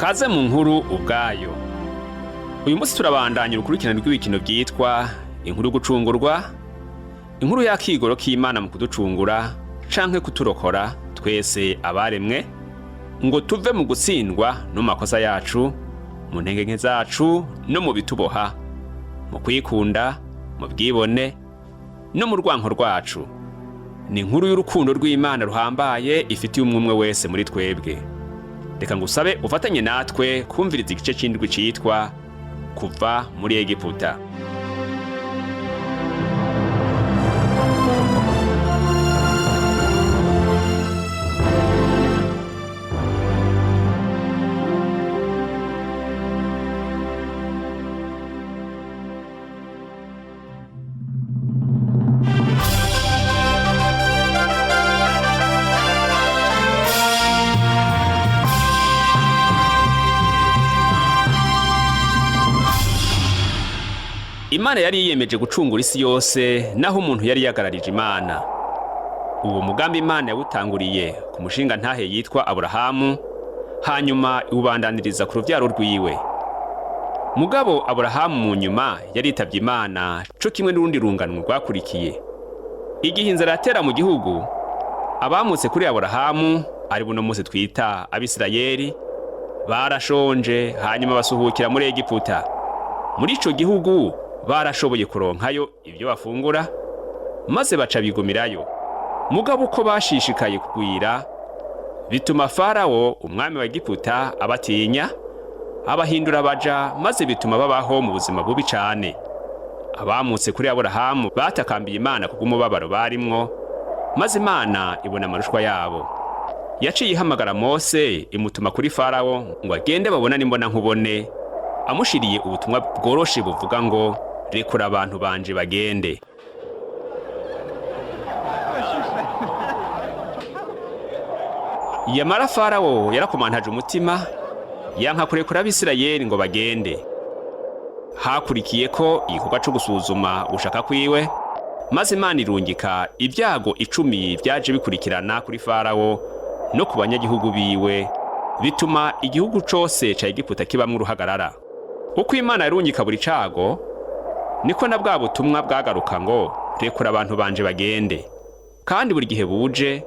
Kaze mu nkuru ubwayo. Uyu munsi turabandanya urukurikirane rw'ibikino byitwa inkuru gucungurwa, inkuru y'akigoro k'Imana mu kuducungura canke kuturokora twese abaremwe ngo tuve mu gutsindwa no makosa yacu, mu ntege zacu no mu bituboha, mu kwikunda, mu bwibone no mu rwanko rwacu. Ni inkuru y'urukundo rw'Imana ruhambaye ifitiye umwe wese muri twebwe. Reka ngusabe ufatanye natwe kumviriza igice c'indwi citwa kuva muri Egiputa. Imana yari yiyemeje gucungura isi yose naho umuntu yari yagararije Imana. Uwo mugambi Imana yawutanguriye ku mushinga ntahe yitwa Aburahamu, hanyuma iwubandaniriza ku ruvyaro rwiwe. Mugabo Aburahamu mu nyuma yaritavye Imana co kimwe n'urundi rungano rwakurikiye. Igihe inzara yatera mu gihugu, abamutse kuri Aburahamu ari buno munsi twita Abisirayeli barashonje, hanyuma basuhukira muri Egiputa. Muri ico gihugu barashoboye kuronkayo ibyo bafungura maze baca bigumirayo. Mugabo uko bashishikaye kugwira bituma Farawo umwami wa Egiputa abatinya, abahindura baja, maze bituma babaho mu buzima bubi cane. Abamutse kuri Aburahamu batakambiye Imana kubw'umubabaro barimwo, maze Imana ibona amarushwa yabo. Yaciye ihamagara Mose imutuma kuri Farawo ngo agende babona nimbona nkubone, amushiriye ubutumwa bworoshe buvuga ngo rekura abantu banje bagende. Yamara Farawo yarakomantaje umutima, yanka kurekura Abisirayeli ngo bagende. Hakurikiye ko igikorwa cyo gusuzuma ugushaka kwiwe, maze Imana irungika ibyago 10 byaje bikurikirana kuri Farawo no ku banyagihugu biwe, bituma igihugu cose ca Egiputa kibamwe uruhagarara. Uko Imana yarungika buri cago, niko na bwa butumwa bwagaruka ngo rekura abantu banje bagende. Kandi buri gihe buje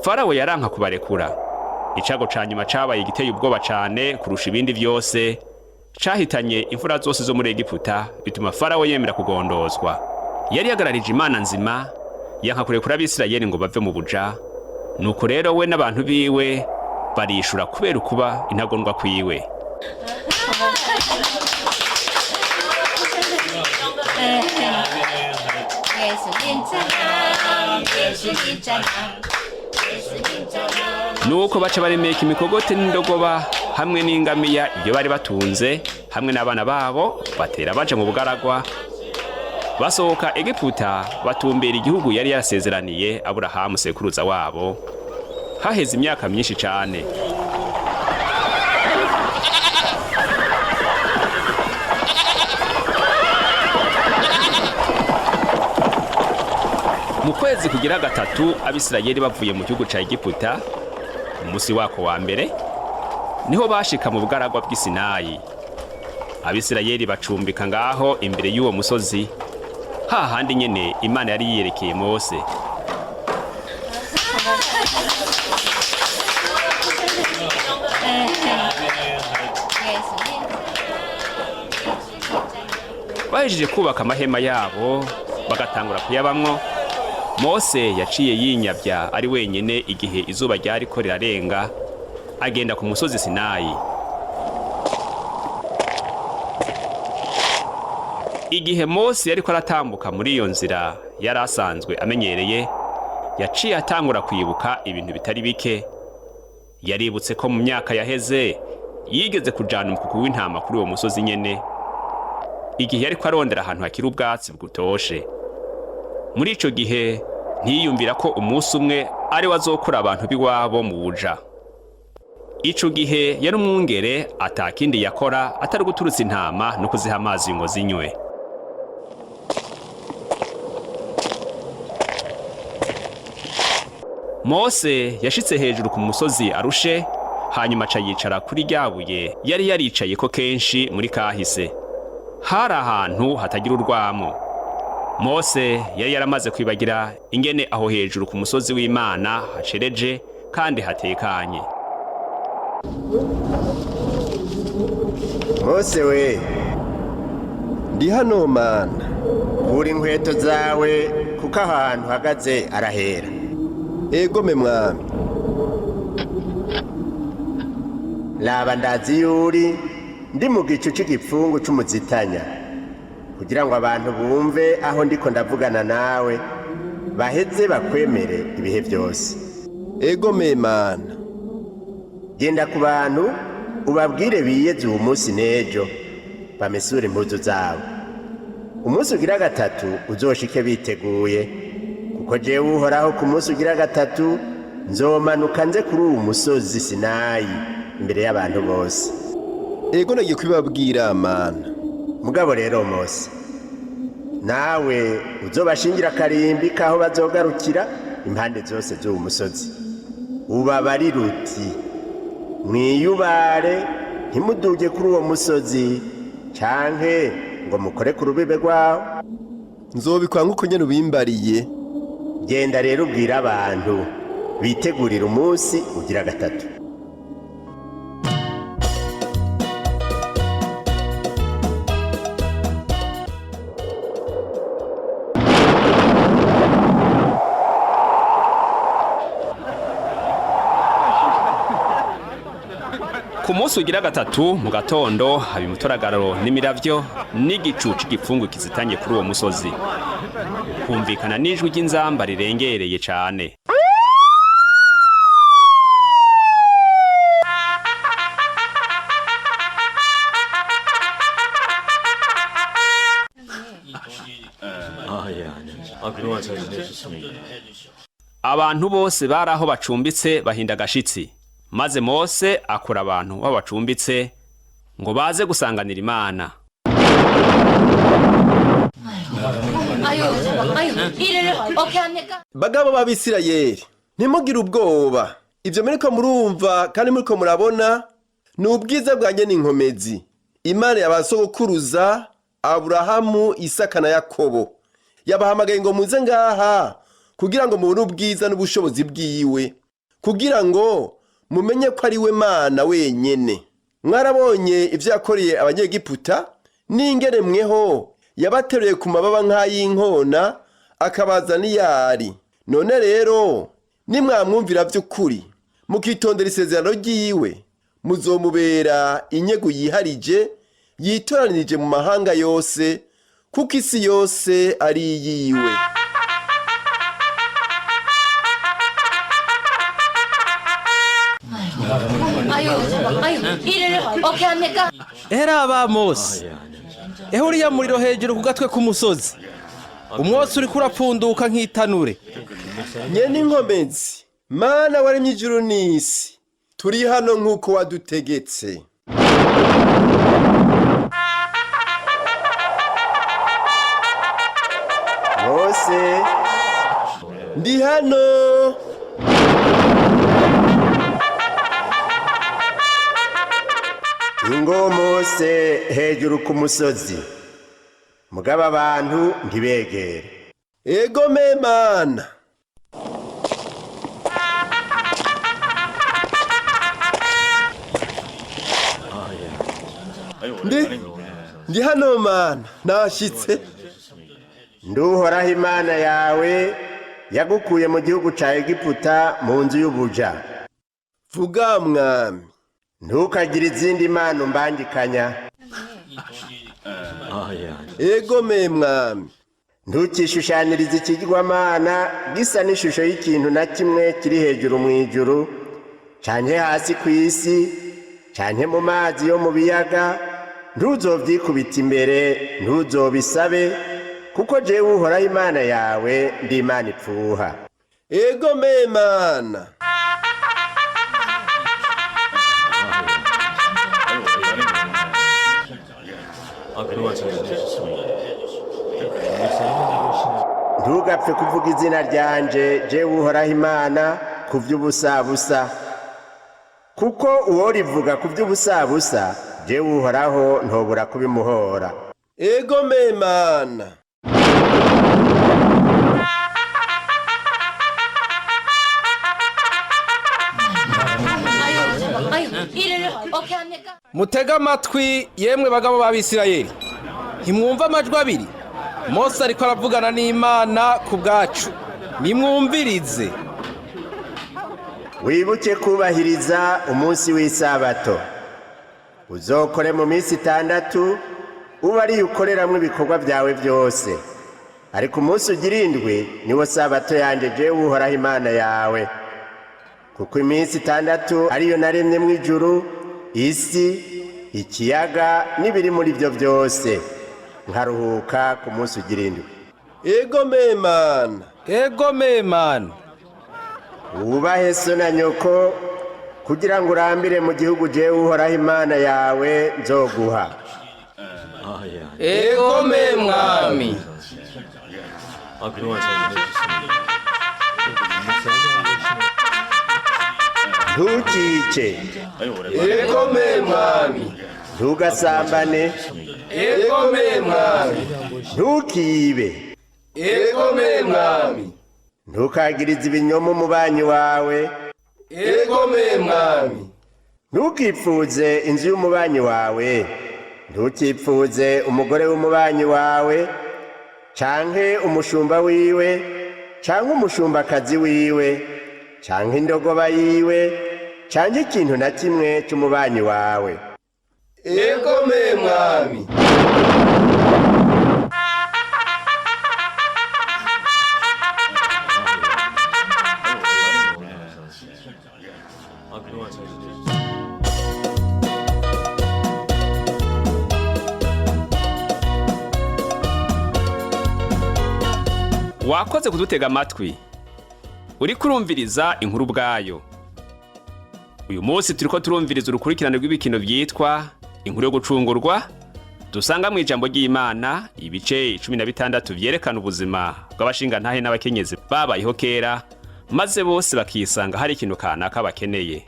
Farawo yaranka kubarekura. Icago ca nyuma cabaye igiteye ubwoba cane kurusha ibindi vyose, cahitanye imfura zose zo muri Egiputa, bituma Farawo yemera kugondozwa. Yari yagararije Imana nzima, yanka kurekura Abisirayeli ngo bave mu buja. Nuko rero we n'abantu biwe barishura kubera ukuba intagondwa kwiwe. Nuko baca baremeka imikogote n'indogoba hamwe n'ingamiya ibyo bari batunze, hamwe n'abana babo batera baje mu bugaragwa. Basohoka Egiputa batumbera igihugu yari yasezeraniye Aburahamu sekuruza wabo. Haheze imyaka myinshi cane. Mu kwezi kugira gatatu Abisirayeli bavuye mu gihugu ca Egiputa, umusi wako wa mbere niho bashika mu bugaragwa bw'Isinayi. Abisirayeli bacumbika ngaho imbere y'uwo musozi, hahandi nyene Imana yari yiyerekeye Mose. Bahejeje kubaka amahema yabo bagatangura kuyabamwo, Mose yaciye yinyavya ari wenyene igihe izuba ryariko rirarenga, agenda ku musozi Sinayi. Igihe Mose yariko aratambuka muri iyo nzira yari asanzwe amenyereye, yaciye atangura kwibuka ibintu bitari bike. Yaributse ko mu myaka yaheze yigeze kujana umukuku w'intama kuri uwo musozi nyene, igihe yariko arondera ahantu hakiri ubwatsi bwutoshe. Muri ico gihe ntiyumvira ko umunsi umwe ari wazokura abantu biwabo mu buja. Ico gihe yari umwungere, atakindi yakora atari guturutsa intama no kuziha amazi ngo zinywe. Mose yashitse hejuru ku musozi arushe, hanyuma aca yicara kuri rya buye yari yaricaye ko kenshi muri kahise. Hari ahantu hatagira urwamo. Mose yari yaramaze kwibagira ingene aho hejuru ku musozi w'Imana hacereje kandi hatekanye. Mose we, ndi hano mana, kura inkweto zawe kuko ahantu hagaze arahera. Ego me mwami. Laba ndazi yuri ndi mu gicu c'igipfungu c'umuzitanya, kugira ngo abantu bumve aho ndiko ndavugana nawe, baheze bakwemere ibihe byose. Ego me mana. Genda ku bantu ubabwire biyeze uwo munsi n'ejo bamesure impuzu zabo. Umunsi ugira gatatu uzoshike biteguye, kuko jewe Uhoraho ku munsi ugira gatatu nzomanuka nze kuri uwo musozi Sinayi imbere y'abantu bose. Ego nagiye kubibabwira mana. Mugabo rero Mose, nawe uzobashingira akarimbi kaho bazogarukira impande zose z'uwo musozi. Ubabarire uti, mwiyubare ntimuduge kuri uwo musozi canke ngo mukore ku rubibe rwawo. Nzobikwa nk'uko nyene ubimbariye. Genda rero ubwira abantu bitegurira umunsi ugira gatatu. Ku munsi ugira gatatu mu gatondo haba umuturagaro n'imiravyo n'igicu c'igipfungu kizitanye kuri uwo musozi. Kumvikana n'ijwi ry'inzamba rirengereye cane. Abantu bose bari aho bacumbitse bahinda agashitsi. Maze Mose akura abantu babacumbitse ngo baze gusanganira Imana. Bagabo b'Abisirayeli, ntimugire ubwoba. Ivyo muriko murumva kandi muriko murabona ni ubwiza bwanjye n'inkomezi. Imana yabasogokuruza Aburahamu, Isaka na Yakobo yabahamagaye ngo muze ngaha kugira ngo mubone ubwiza n'ubushobozi bwiwe, kugira ngo mumenye ko ari we Mana wenyene. Mwarabonye ivyo yakoreye abanyegiputa n'ingene mweho yabateruye ku mababa nk'ay'inkona akabaza n'iyari. None rero nimwamwumvira vy'ukuri mukitondera isezerano ryiwe, muzomubera inyegu yiharije yitoranirije mu mahanga yose, kuko isi yose ari yiwe. Era aba Mose, uriya muriro hejuru ku gatwe k'umusozi, umwotsi uriko urapfunduka nk'itanure. Nyene inkomezi, Mana waremye ijuru n'isi, turi hano nk'uko wadutegetse. Mose, ndi hano. Ingo Mose hejuru ku musozi, mugabo abantu ntibegere. Ego me Mana. Ndi hano Mana, nashitse. Nduhoraho Imana yawe yagukuye mu gihugu ca Egiputa mu nzu y'ubuja. Vuga mwami. Ntukagire izindi mana umbangikanya. Ego me mwami. Ntukishushanirize ikigirwamana gisa n'ishusho y'ikintu na kimwe kiri hejuru mu ijuru, canke hasi ku isi, canke mu mazi yo mu biyaga. Ntuzovyikubita imbere, ntuzobisabe, kuko jewe Uhoraho Imana yawe ndi Imana ipfuha. Ego me Mana. Ntugapfe kuvuga izina ryanje jewe Uhoraho Imana ku vy'ubusabusa, kuko uwo rivuga ku by'ubusabusa jewe uhoraho ntobura kubimuhora. ego memana. mutega amatwi yemwe bagabo b'Abisirayeli, ntimwumva amajwi abiri Mose ariko aravugana n'Imana ku bwacu, nimwumvirize. Wibuke kubahiriza umunsi w'isabato, uzokore mu minsi 6 uba ari ukoreramwo ibikorwa byawe byose, ariko umunsi ugira 7 niwo sabato yanje jewe uhoraho Imana yawe. Kuko iminsi 6 ariyo naremye mu ijuru, isi, ikiyaga n'ibiri muri byo byose, nkaruhuka ku munsi ugira 7. ego memana. ego memana. Wubahe so na nyoko kugira ngo urambire mu gihugu jewe uhoraho Imana yawe nzoguha. ego mwami. Ntukice. ego mwami. Ntugasambane. ego mwami. Ntukibe. ego mwami. Ntukagirize ibinyoma umubanyi wawe. ego mwami. Ntukipfuze inzu y'umubanyi wawe. Ntukipfuze umugore w'umubanyi wawe, canke umushumba wiwe, canke umushumba-kazi wiwe, canke indogoba yiwe, canke ikintu na kimwe c'umubanyi wawe. ego mwami. Wakoze kudutega amatwi, uriko urumviriza inkuru bwayo. Uyu munsi turiko turumviriza urukurikirane rw'ibikino vyitwa inkuru yo gucungurwa, dusanga mu ijambo ry'Imana ibice 16 vyerekana ubuzima bw'abashingantahe n'abakenyezi babayeho kera, maze bose bakisanga hari ikintu kanaka bakeneye.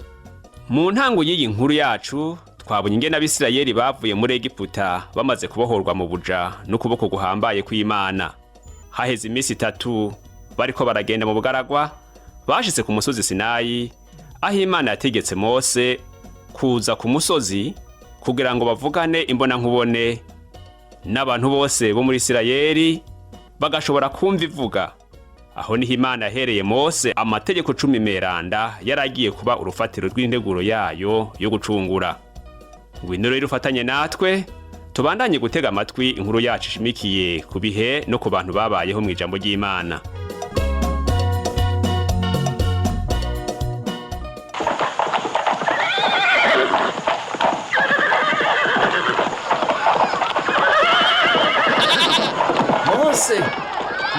Mu ntango y'iyi nkuru yacu twabonye ingene Abisirayeli bavuye muri Egiputa bamaze kubohorwa mu buja n'ukuboko guhambaye kw'Imana. Haheze iminsi 3 bariko baragenda mu bugaragwa, bashitse ku musozi Sinayi, aho Imana yategetse Mose kuza ku musozi kugira ngo bavugane imbona nkubone n'abantu bose bo muri Isirayeli bagashobora kumva ivuga. Aho niho Imana yahereye Mose amategeko 10 meranda yaragiye kuba urufatiro rw'integuro yayo yo gucungura. Ngwino rero ufatanye natwe tubandanye gutega amatwi inkuru yacu ishimikiye ku bihe no ku bantu babayeho mu ijambo ry'Imana.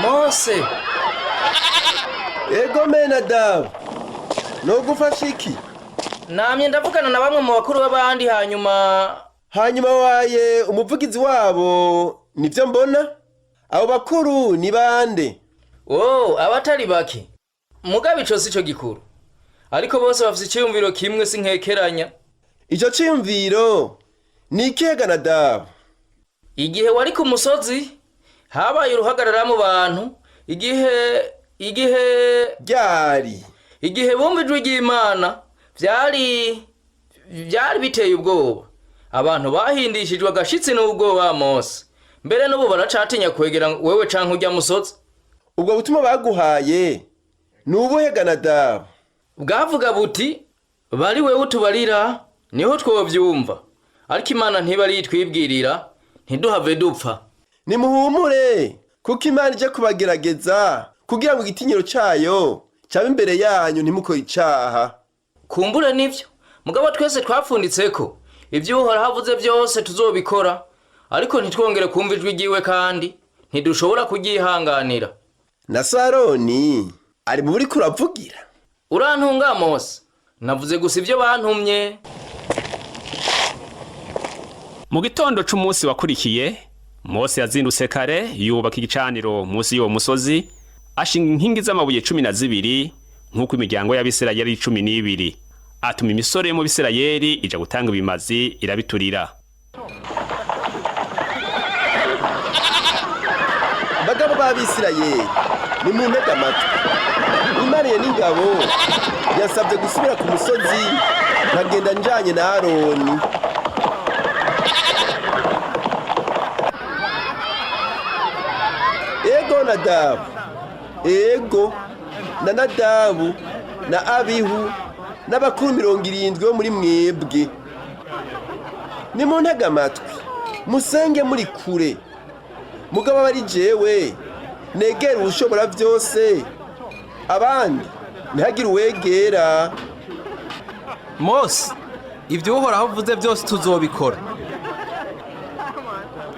Mose. ego menadabu. no gufasha iki? Namye ndavugana na bamwe mu bakuru b'abandi hanyuma waye umuvugizi wabo, nivyo mbona. Abo bakuru ni bande? Abatari bake. Mugabe ico sico gikuru. Ariko bose bafise iciyumviro kimwe sinkekeranya. Ico ciyumviro ni ikihe Nadabu? Igihe wari ku musozi habaye uruhagarara mu bantu, igihe ryari. Igihe bumva ijwi ry'Imana vyari biteye ubwoba. Abantu bahindishijwe agashitsi n'ubwoba Mose. Mbere n'ubu baracatinya kwegera wewe canke urya musozi. Ubwo butuma baguhaye nubuhe Nadabu? Bwavuga buti bari wewe utubarira niho twovyumva. Ariko Imana ntibari yitwibwirira, ntiduhave dupfa. Nimuhumure, kuko Imana ije kubagerageza kugira ngo igitinyiro cayo cabe imbere yanyu ntimukore icaha. Kumbure nivyo, mugabo twese twapfunditseko ivyo Uhoraho avuze byose tuzobikora, ariko ntitwongere kumva ijwi ryiwe kandi ntidushobora kuryihanganira. Na Saroni ari mu buri kuravugira. Urantunga Mose, navuze gusa ivyo bantumye. Mu gitondo c'umunsi wakurikiye, Mose yazindutse kare yubaka igicaniro munsi y'uwo musozi, ashinga inkingi z'amabuye 12 nk'uko imiryango y'Abisirayeli 12. atuma imisore yo mu Bisirayeli ija gutanga ibimazi irabiturira. bagabo b'Abisirayeli nimuntege amatwi. Imana n'ingabo yasabye gusubira ku musozi nkagenda njanye na Aroni. Ego Nadabu, ego na Nadabu na Abihu n'abakuru 70 bo muri mwebwe. Nimuntege amatwi musenge muri kure. Mugabo bari jewe negera ushobora byose, abandi ntihagire uwegera. Mose, ibyo uhoraho uvuze byose tuzobikora.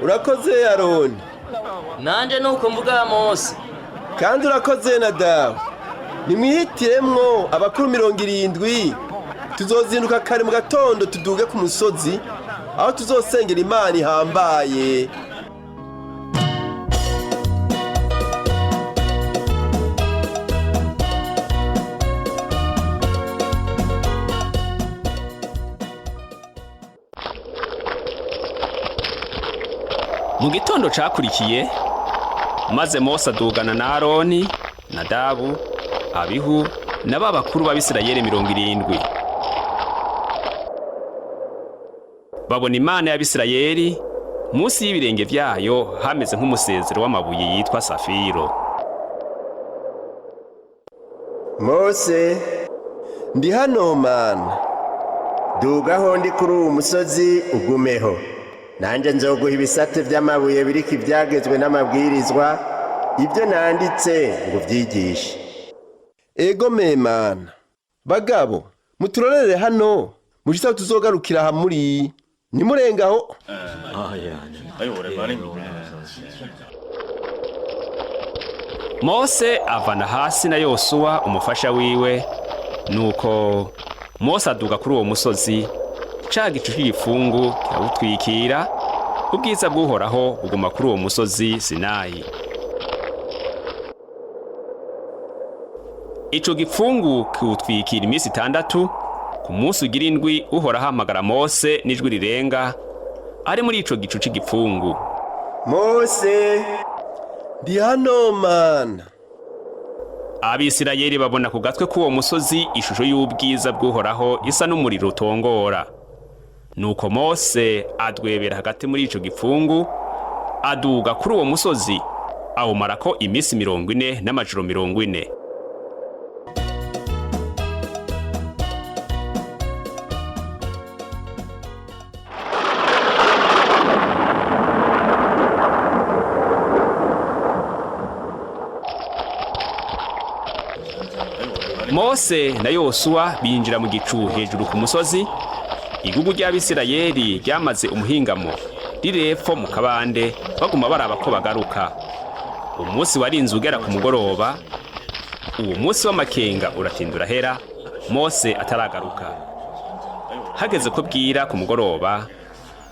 Urakoze Aroni. Nanje nuko mvuga Mose. Kandi urakoze Nadabu. Nimwihitiremwo abakuru 70, tuzozinduka kare mu gatondo tuduge ku musozi aho tuzosengera Imana ihambaye. Mu gitondo cakurikiye maze Mose adugana na Aroni, Nadabu, Abihu n'abakuru b'Abisirayeli 70. Babona Imana y'Abisirayeli munsi y'ibirenge vyayo hameze nk'umusezero w'amabuye yitwa safiro. Mose, Ndi hano Mana. dugaho ndi kuri uwo musozi ugumeho. Nanje nzoguha ibisate vy'amabuye biriko ivyagezwe n'amabwirizwa, ibyo nanditse ngo vyigishe. Ego Mana. Bagabo, muturorere hano. Mushitsa tuzogarukira aha muri. Nimurengaho. Mose avana hasi na Yosuwa umufasha wiwe, nuko Mose aduga kuri uwo musozi, ca gicu cy'igifungu kirawutwikira, ubwiza bw'Uhoraho buguma kuri uwo musozi Sinayi. Ico gifungu kiwutwikira iminsi 6, ku munsi ugira 7 Uhoraho ahamagara Mose n'ijwi rirenga, ari muri ico gicu cy'igifungu. Mose, Ndi hano Mana. Abisirayeli babona ku gatwe k'uwo musozi ishusho y'ubwiza bw'Uhoraho isa n'umuriro utongora. Nuko Mose adwebera hagati muri ico gifungu, aduga kuri uwo musozi, awumarako iminsi 40 n'amajoro 40. Mose na Yosuwa binjira mu gicu hejuru ku musozi. Igugu ry'Abisirayeli ryamaze umuhingamo rirepfo mu kabande, baguma baraba ko bagaruka. Umunsi warinze ugera ku mugoroba, uwo munsi w'amakenga uratindura hera, Mose ataragaruka. Hageze ko bwira ku mugoroba,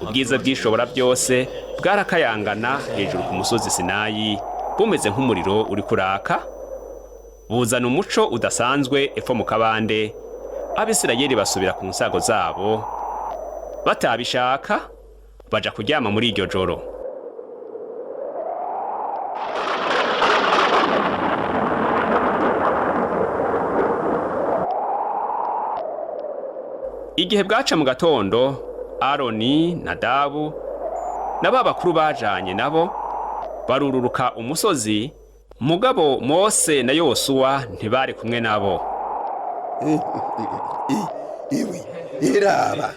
ubwiza bw'Ishobora byose bwarakayangana hejuru ku musozi Sinayi, bumeze nk'umuriro uri kuraka, buzana umuco udasanzwe epfo mu kabande. Abisirayeli basubira ku nsago zabo, batabishaka baja kuryama muri iryo joro. Igihe bwaca mu gatondo, Aroni, Nadabu n'abakuru bajanye nabo barururuka umusozi, mugabo Mose na Yosuwa ntibari kumwe nabo. Iwi, iraba.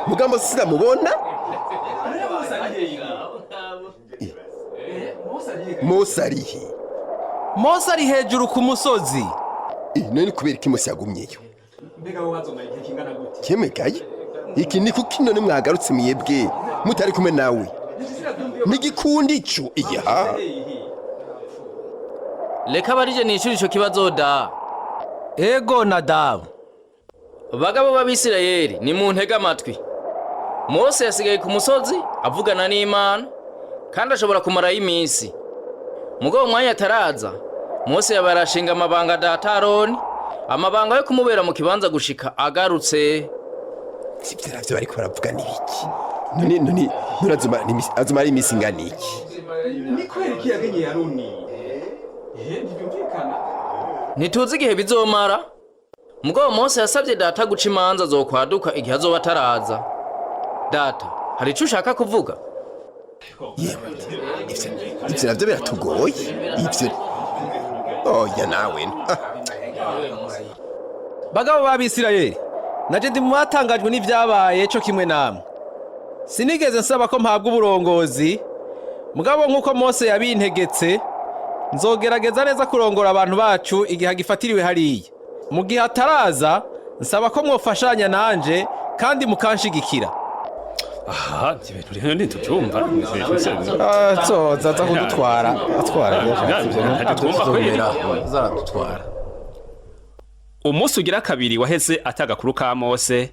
Mugambo sira mubona? Mose arihi. Mose ari hejuru ku musozi. None kubera iki Mose yagumyeyo? Kemekaye? Iki ni kuki none mwagarutse mwebwe mutari kumwe nawe? Nigikundi ico iya. Reka barije nishuri ico kibazo da. Ego Nadabu. Bagabo b'Abisirayeli ni mu ntega amatwi. Mose yasigaye ku musozi avugana n'Imana, kandi ashobora kumara iminsi. Mugabo umwanya ataraza, Mose yabarashinga amabanga data Aroni, amabanga yo kumubera mu kibanza gushika agarutse. Sivyo navyo bariko baravuga n'ibiki? None azumara imisi ingana iki? Ni kwereka yagenye Aroni. Ntibyumvikana. Ntituzi igihe bizomara. Mugabo Mose yasabye data guca imanza zokwaduka igihe azoba ataraza. Data, hari ico ushaka kuvuga? Ivyo navyo biratugoye. Ivyo oya nawe. Bagabo b'Abisirayeli, naje ndi mu batangajwe n'ivyabaye cyo kimwe namwe. Sinigeze nsaba ko mpabwa uburongozi, mugabo nk'uko Mose yabintegetse, nzogerageza neza kurongora abantu bacu igihe agifatiriwe hariya. Mu gihe ataraza, nsaba ko mwofashanya nanje kandi mukanshigikira. Aha, ibintu rero ntitubyumva. Zoza kudutwara, atwara zaradutwara. Umunsi ugira kabiri waheze atagakuru ka Mose,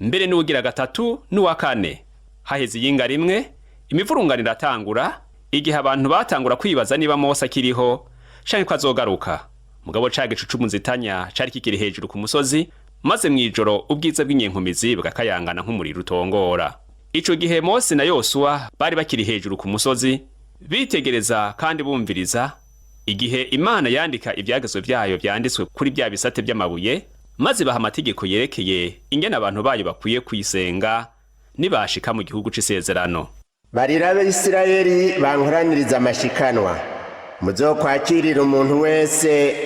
mbere n'ugira gatatu n'uwa kane. Haheze iyinga rimwe, imivurungano iratangura, igihe abantu batangura kwibaza niba Mose akiriho canke ko azogaruka. Mugabo ca gicucu muzitanya cari kikiri hejuru ku musozi, maze mwijoro ubwiza bw'inyenkomizi bugakayangana nk'umuriro utongora. Ico gihe Mose na Yosuwa bari bakiri hejuru ku musozi, bitegereza kandi bumviriza igihe Imana yandika ivyagezwe vyayo vyanditswe kuri bya bisate by'amabuye, maze baha amategeko yerekeye ingene abantu bayo bakwiye kwisenga nibashika mu gihugu c'isezerano. Barira Abisirayeli bankoraniriza amashikanwa, muzokwakirira umuntu wese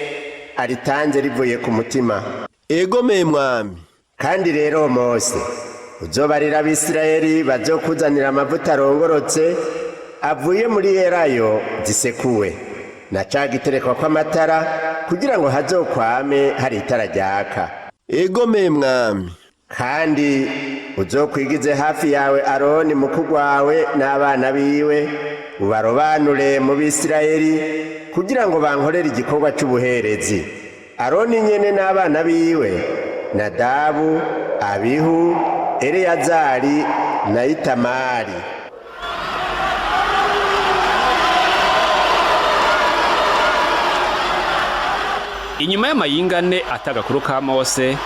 aritanze rivuye ku mutima. Ego me mwami. Kandi rero Mose, uzobarira Abisirayeli bazokuzanira amavuta arongorotse avuye muri Elayo zisekuwe, na ca giterekwa kw'amatara kugira ngo hazokwame hari itara ryaka. Ego me mwami. Kandi uzokwigize hafi yawe Aroni mukuru wawe n'abana biwe, ubarobanure mu Bisirayeli kugira ngo bankorere igikorwa c'ubuherezi. Aroni nyene n'abana biwe, Nadabu, Abihu, Eleyazari na Itamari. Inyuma y'amayingane atagakuru ka Mose,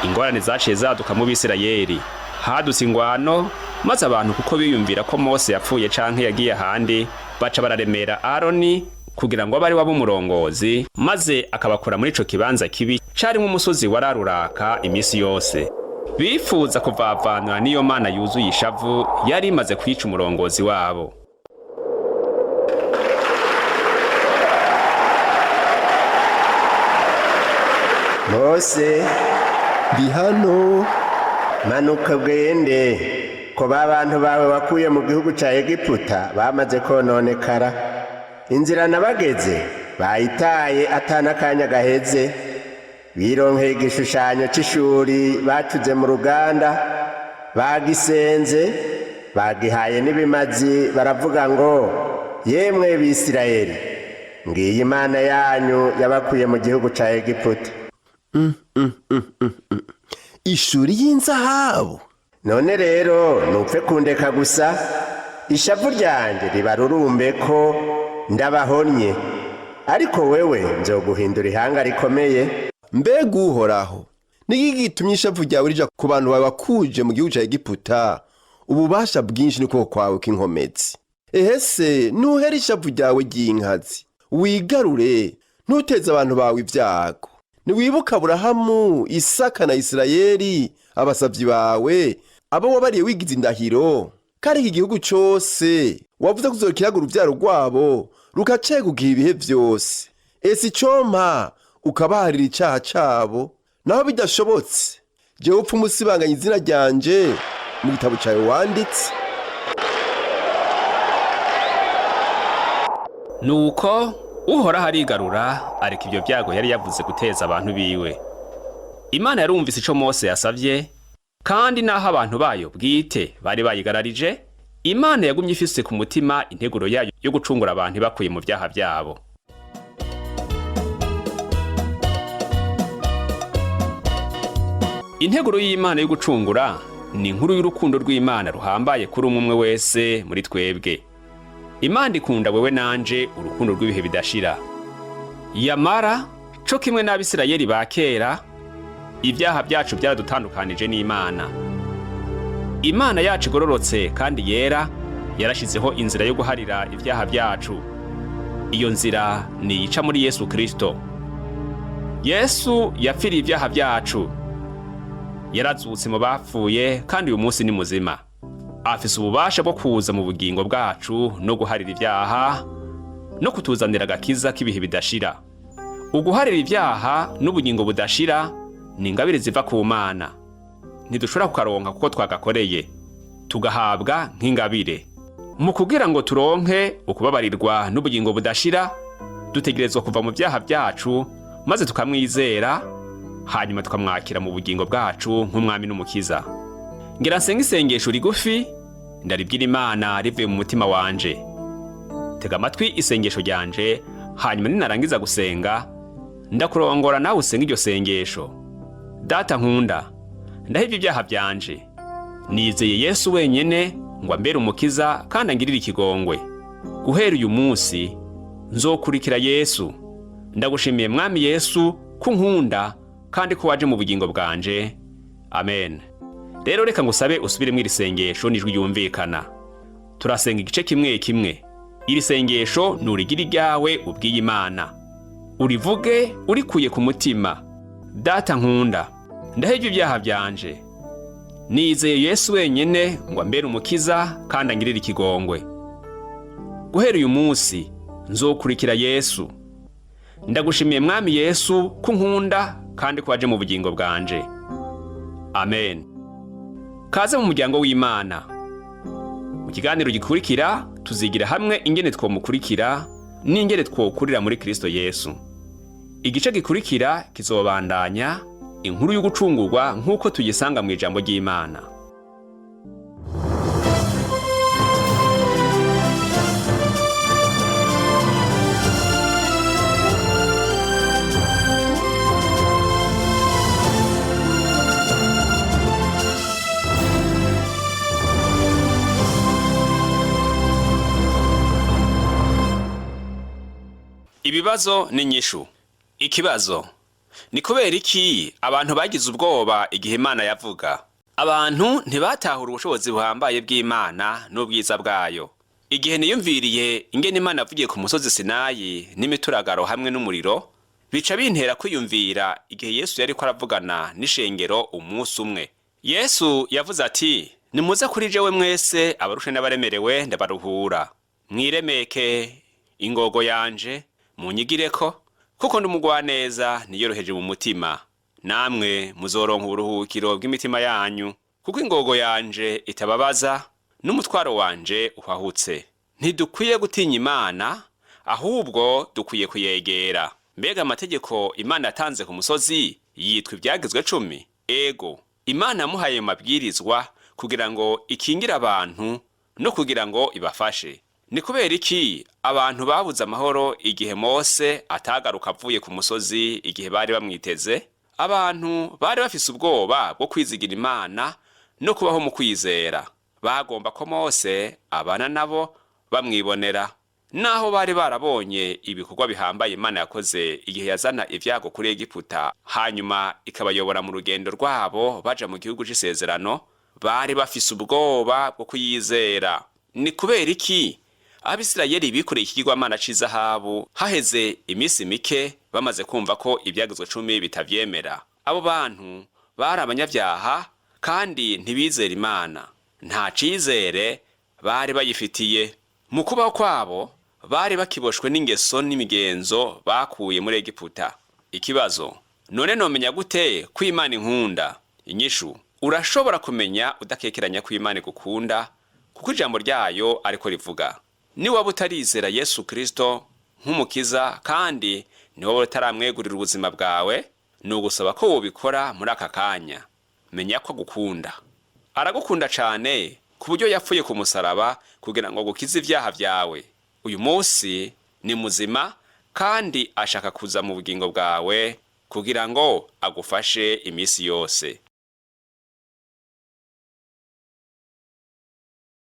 ingorane zaciye zaduka mu Bisirayeli. Hadutse ingwano, maze abantu kuko biyumvira ko Mose yapfuye canke yagiye ahandi, baca bararemera Aroni kugira ngo abari wabo umurongozi, maze akabakura muri ico kibanza kibi cari nk'umusozi wararuraka imisi yose. Bifuza kuvavanura niyo Mana yuzuye ishavu yari imaze kwica umurongozi wabo. Mose, Ndi hano. manuka ugende, ko bantu bawe wakuye mu gihugu ca Egiputa bamaze kononekara. Inzira nabageze bayitaye atana kanya gaheze, bironkeye igishushanyo c'ishuri bacuze mu ruganda, bagisenze, bagihaye n'ibimazi, baravuga ngo yemwe Bisirayeli, ngiyi Imana yanyu yabakuye mu gihugu ca Egiputa. Ishuri y'inzahabu. None rero nupfe kundeka gusa, ishavu ryanje ribarurumbe ko ndabahonye, ariko wewe nzoguhindura ihanga rikomeye. Mbega uhoraho, niki gitumye ishavu ryawe rija ku bantu bawe wakuje mu gihugu ca Egiputa, ububasha bwinshi niko kwawe k'inkomezi. Ehese nuhera ishavu ryawe ry'inkazi, wigarure ntuteze abantu bawe ibyago. Niwibuka Aburahamu, Isaka na Isirayeli, abasavyi bawe, abo wabariye wigize indahiro, kari iki gihugu cose wavuze kuzokiragura uruvyaro rwabo rukacegugira ibihe vyose. Ese icompa ukabaharira icaha cabo, naho bidashobotse jewe upfa umusibanganya izina ryanje mu gitabo cawe wanditse. Nuko Uhoraho arigarura areka ibyo byago yari yavuze guteza abantu biwe. Imana yarumvise ico Mose yasavye, kandi naho abantu bayo bwite bari bayigararije, Imana yagumye ifise ku mutima integuro yayo yo gucungura abantu bakuye mu vyaha byabo. Integuro y'Imana yo gucungura ni inkuru y'urukundo rw'Imana ruhambaye kuri umwe wese muri twebwe. Imana ikunda wewe nanje urukundo rw'ibihe bidashira. yamara co kimwe n'Abisirayeli ba kera, ibyaha byacu byaradutandukanije n'Imana. Imana yacu igororotse kandi yera yarashizeho inzira yo guharira ibyaha byacu. Iyo nzira ni ica muri Yesu Kristo. Yesu yapfiriye ibyaha byacu, yarazutse mu bapfuye kandi uyu munsi ni muzima. Afise ububasha bwo kuza mu bugingo bwacu no guharira ibyaha no kutuzanira agakiza k'ibihe bidashira. Uguharira ibyaha n'ubugingo budashira ni ingabire ziva ku Mana. Ntidushobora kukaronka kuko twagakoreye, tugahabwa nk'ingabire. Mu kugira ngo turonke ukubabarirwa n'ubugingo budashira, dutegerezwa kuva mu byaha byacu maze tukamwizera, hanyuma tukamwakira mu bugingo bwacu nk'umwami n'umukiza. Ngira nsenga isengesho rigufi ndaribwira Imana rivuye mu mutima wanje. Tega amatwi isengesho ryanje, hanyuma ninarangiza gusenga ndakurongora nawe usenga iryo sengesho. Data nkunda, ndahevye ibyaha byanje, nizeye Yesu wenyene ngo ambere umukiza kandi angirire ikigongwe. Guhera uyu munsi nzokurikira Yesu. Ndagushimiye Mwami Yesu ko nkunda kandi ko waje mu bugingo bwanje. Amen. Rero reka ngusabe usubire mw'iri sengesho nijwi yumvikana. Turasenga igice kimwe kimwe. Iri sengesho nurigira iryawe ubwiye Imana. Urivuge urikuye ku mutima. Data nkunda, ndahevye ibyaha byanje, nizeye Yesu wenyene ngo ambere umukiza kandi angirire ikigongwe. Guhera uyu munsi nzokurikira Yesu. Ndagushimiye Mwami Yesu ko nkunda kandi ko waje mu bugingo bwanje. Amen. Kaze mu muryango w'Imana. Mu kiganiro gikurikira tuzigira hamwe ingene twomukurikira n'ingene twokurira muri Kristo Yesu. Igice gikurikira kizobandanya inkuru yo gucungurwa nk'uko tuyisanga mu ijambo ry'Imana. Ibibazo n'inyishu. Ikibazo: ni kubera iki abantu bagize ubwoba igihe Imana yavuga? Abantu ntibatahura ubushobozi buhambaye bw'Imana n'ubwiza bwayo. Igihe niyumviriye ingene Imana yavugiye ku musozi Sinayi n'imituragaro hamwe n'umuriro, bica bintera kwiyumvira igihe Yesu yariko aravugana n'ishengero umunsi umwe. Yesu yavuze ati, nimuze kuri jewe mwese abarushe n'abaremerewe ndabaruhura. Mwiremeke ingogo yanje, munyigireko, kuko ndumugwaneza niyoroheje mu mutima. Namwe muzoronka uburuhukiro bw'imitima yanyu, kuko ingogo yanje itababaza n'umutwaro wanje uhahutse. Ntidukwiye gutinya Imana, ahubwo dukwiye kuyegera. Mbega amategeko Imana yatanze ku musozi yitwa ibyagizwe 10? Ego, Imana yamuhaye mabwirizwa kugira ngo ikingire abantu no kugira ngo ibafashe. Ni kubera iki abantu babuze amahoro igihe Mose atagaruka avuye ku musozi igihe bari bamwiteze? Abantu bari bafise ubwoba bwo kwizigira Imana no kubaho mu kwizera. Bagomba ko Mose abana nabo bamwibonera. Naho bari barabonye ibikorwa bihambaye Imana yakoze igihe yazana ivyago kuri Egiputa, hanyuma ikabayobora mu rugendo rwabo baja mu gihugu c'isezerano, bari bafise ubwoba bwo kuyizera. Ni kubera iki Abisirayeli bikoreye ikigirwamana c'izahabu haheze iminsi mike bamaze kumva ko ibyagizwe 10 bitavyemera? Abo bantu bari abanyabyaha kandi ntibizera Imana. Nta cizere bari bayifitiye. Mu kubaho kwabo bari bakiboshwe n'ingeso n'imigenzo bakuye muri Egiputa. Ikibazo: none nomenya gute ko Imana inkunda? Inyishu: urashobora kumenya udakekeranya ko Imana igukunda kuko ijambo ryayo ariko rivuga. Ni waba utarizera Yesu Kristo nk'umukiza kandi ni wowe utaramwegurira ubuzima bwawe, ni ugusaba ko wobikora muri aka kanya. Menya ko agukunda. Aragukunda cane ku buryo yapfuye ku musaraba kugira ngo gukize ivyaha vyawe. Uyu munsi ni muzima kandi ashaka kuza mu bugingo bwawe kugira ngo agufashe imisi yose.